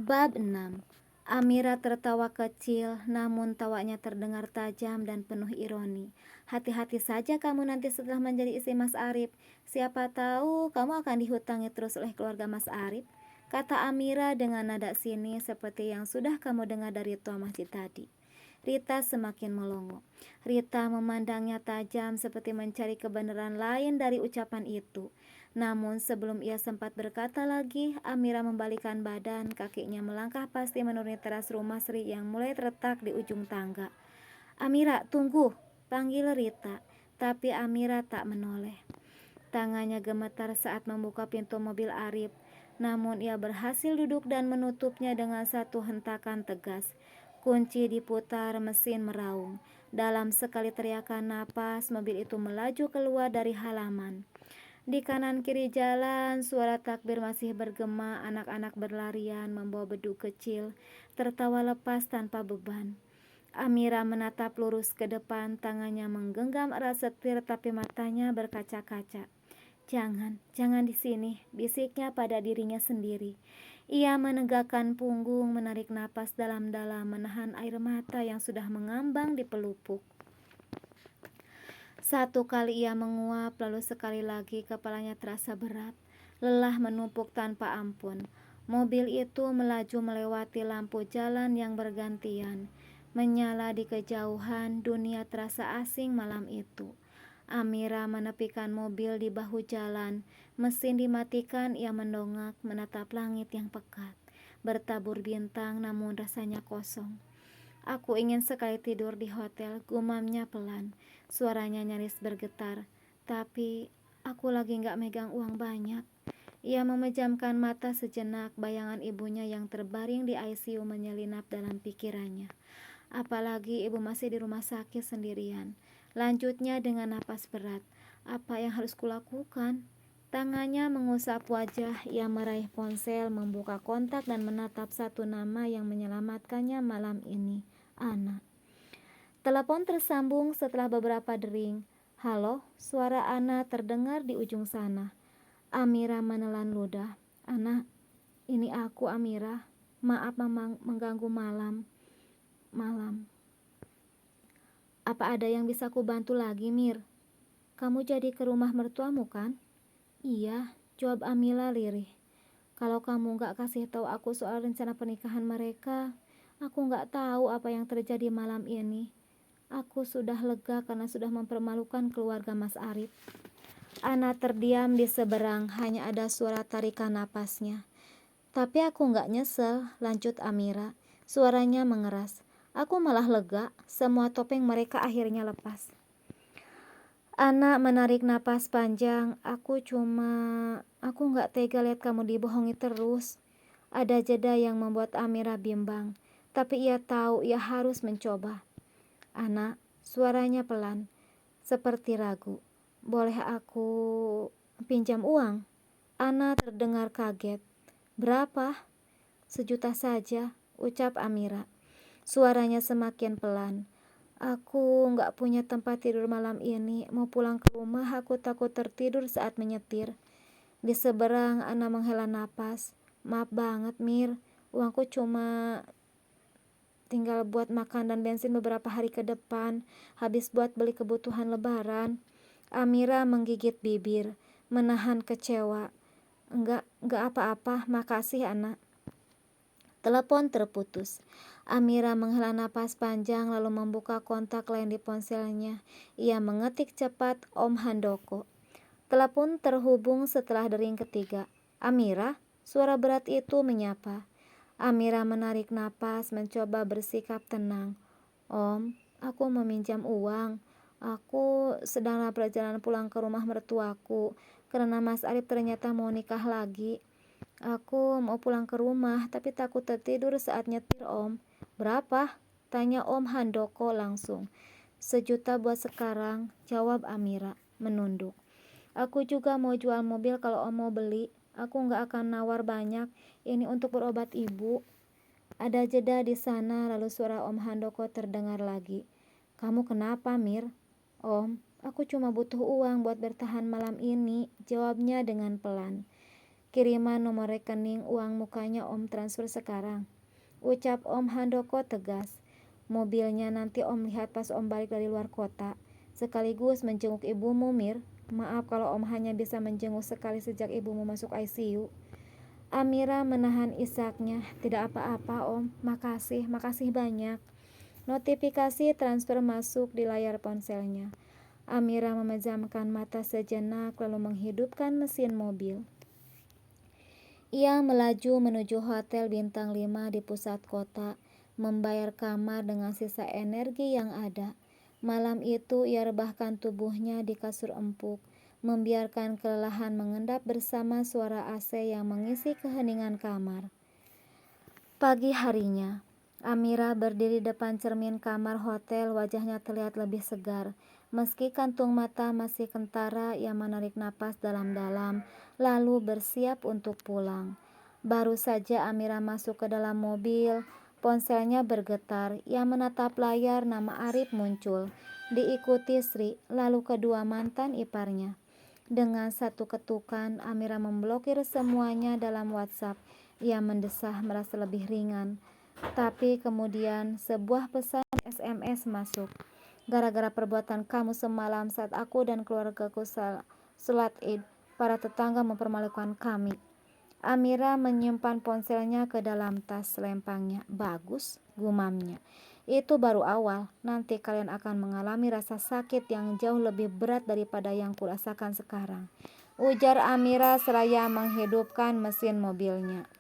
Bab 6. Amira tertawa kecil, namun tawanya terdengar tajam dan penuh ironi. Hati-hati saja kamu nanti setelah menjadi istri Mas Arif. Siapa tahu kamu akan dihutangi terus oleh keluarga Mas Arif, kata Amira dengan nada sinis seperti yang sudah kamu dengar dari Tua Masjid tadi. Rita semakin melongo. Rita memandangnya tajam seperti mencari kebenaran lain dari ucapan itu. Namun sebelum ia sempat berkata lagi, Amira membalikkan badan, kakinya melangkah pasti menuruni teras rumah Sri yang mulai terletak di ujung tangga. Amira, tunggu, panggil Rita. Tapi Amira tak menoleh. Tangannya gemetar saat membuka pintu mobil Arif. Namun ia berhasil duduk dan menutupnya dengan satu hentakan tegas. Kunci diputar, mesin meraung. Dalam sekali teriakan napas, mobil itu melaju keluar dari halaman. Di kanan kiri jalan, suara takbir masih bergema, anak-anak berlarian membawa beduk kecil, tertawa lepas tanpa beban. Amira menatap lurus ke depan, tangannya menggenggam erat setir tapi matanya berkaca-kaca. Jangan di sini, bisiknya pada dirinya sendiri. Ia menegakkan punggung, menarik napas dalam-dalam, menahan air mata yang sudah mengambang di pelupuk. Satu kali ia menguap, lalu sekali lagi kepalanya terasa berat. Lelah menumpuk tanpa ampun. Mobil itu melaju melewati lampu jalan yang bergantian. Menyala di kejauhan, dunia terasa asing malam itu. Amira menepikan mobil di bahu jalan. Mesin dimatikan, ia mendongak menatap langit yang pekat. Bertabur bintang namun rasanya kosong. Aku ingin sekali tidur di hotel, gumamnya pelan. Suaranya nyaris bergetar. Tapi aku lagi gak megang uang banyak. Ia memejamkan mata sejenak, bayangan ibunya yang terbaring di ICU menyelinap dalam pikirannya. Apalagi ibu masih di rumah sakit sendirian. Lanjutnya dengan napas berat. Apa yang harus kulakukan? Tangannya mengusap wajah, ia meraih ponsel, membuka kontak dan menatap satu nama yang menyelamatkannya malam ini. Ana. Telepon tersambung setelah beberapa dering. Halo, suara Ana terdengar di ujung sana. Amira menelan ludah. Ana, ini aku Amira. Maaf mengganggu malam. Apa ada yang bisa ku bantu lagi, Mir? Kamu jadi ke rumah mertuamu kan? Iya, jawab Amila lirih. Kalau kamu gak kasih tahu aku soal rencana pernikahan mereka, aku gak tahu apa yang terjadi malam ini. Aku sudah lega karena sudah mempermalukan keluarga Mas Arif. Ana terdiam di seberang, hanya ada suara tarikan napasnya. Tapi aku gak nyesel, lanjut Amira. Suaranya mengeras. Aku malah lega, semua topeng mereka akhirnya lepas. Ana menarik napas panjang. Aku gak tega lihat kamu dibohongi terus. Ada jeda yang membuat Amira bimbang. Tapi ia tahu ia harus mencoba. Ana, suaranya pelan, seperti ragu. Boleh aku pinjam uang? Ana terdengar kaget. Berapa? 1 juta saja, ucap Amira. Suaranya semakin pelan. Aku gak punya tempat tidur malam ini. Mau pulang ke rumah, aku takut tertidur saat menyetir. Di seberang, Ana menghela napas. Maaf banget, Mir. Uangku cuma tinggal buat makan dan bensin beberapa hari ke depan. Habis buat beli kebutuhan lebaran. Amira menggigit bibir, menahan kecewa. Enggak apa-apa, makasih, Ana. Telepon terputus. Amira menghela napas panjang lalu membuka kontak lain di ponselnya. Ia mengetik cepat Om Handoko. Telepon terhubung setelah dering ketiga. Amira, suara berat itu menyapa. Amira menarik napas, mencoba bersikap tenang. Om, aku meminjam uang. Aku sedang dalam perjalanan pulang ke rumah mertuaku karena Mas Arif ternyata mau nikah lagi. Aku mau pulang ke rumah tapi takut tertidur saat nyetir, Om. Berapa? Tanya Om Handoko langsung. 1 juta buat sekarang, jawab Amira, menunduk. Aku juga mau jual mobil kalau Om mau beli. Aku gak akan nawar banyak, ini untuk berobat ibu. Ada jeda di sana, lalu suara Om Handoko terdengar lagi. Kamu kenapa, Mir? Om, aku cuma butuh uang buat bertahan malam ini, jawabnya dengan pelan. Kiriman nomor rekening uang mukanya Om transfer sekarang. Ucap Om Handoko tegas. Mobilnya nanti Om lihat pas Om balik dari luar kota. Sekaligus menjenguk ibumu, Mir. Maaf kalau Om hanya bisa menjenguk sekali sejak ibumu masuk ICU. Amira menahan isaknya. Tidak apa-apa Om, makasih banyak. Notifikasi transfer masuk di layar ponselnya. Amira memejamkan mata sejenak lalu menghidupkan mesin mobil. Ia melaju menuju hotel bintang 5 di pusat kota, membayar kamar dengan sisa energi yang ada. Malam itu ia rebahkan tubuhnya di kasur empuk, membiarkan kelelahan mengendap bersama suara AC yang mengisi keheningan kamar. Pagi harinya, Amira berdiri depan cermin kamar hotel, wajahnya terlihat lebih segar. Meski kantung mata masih kentara, ia menarik napas dalam-dalam, lalu bersiap untuk pulang. Baru saja Amira masuk ke dalam mobil, ponselnya bergetar. Ia menatap layar, nama Arif muncul, diikuti Sri, lalu kedua mantan iparnya. Dengan satu ketukan, Amira memblokir semuanya dalam WhatsApp. Ia mendesah merasa lebih ringan. Tapi kemudian sebuah pesan SMS masuk. Gara-gara perbuatan kamu semalam saat aku dan keluargaku salat Id, para tetangga mempermalukan kami. Amira menyimpan ponselnya ke dalam tas selempangnya. Bagus, gumamnya. Itu baru awal, nanti kalian akan mengalami rasa sakit yang jauh lebih berat daripada yang kurasakan sekarang, ujar Amira seraya menghidupkan mesin mobilnya.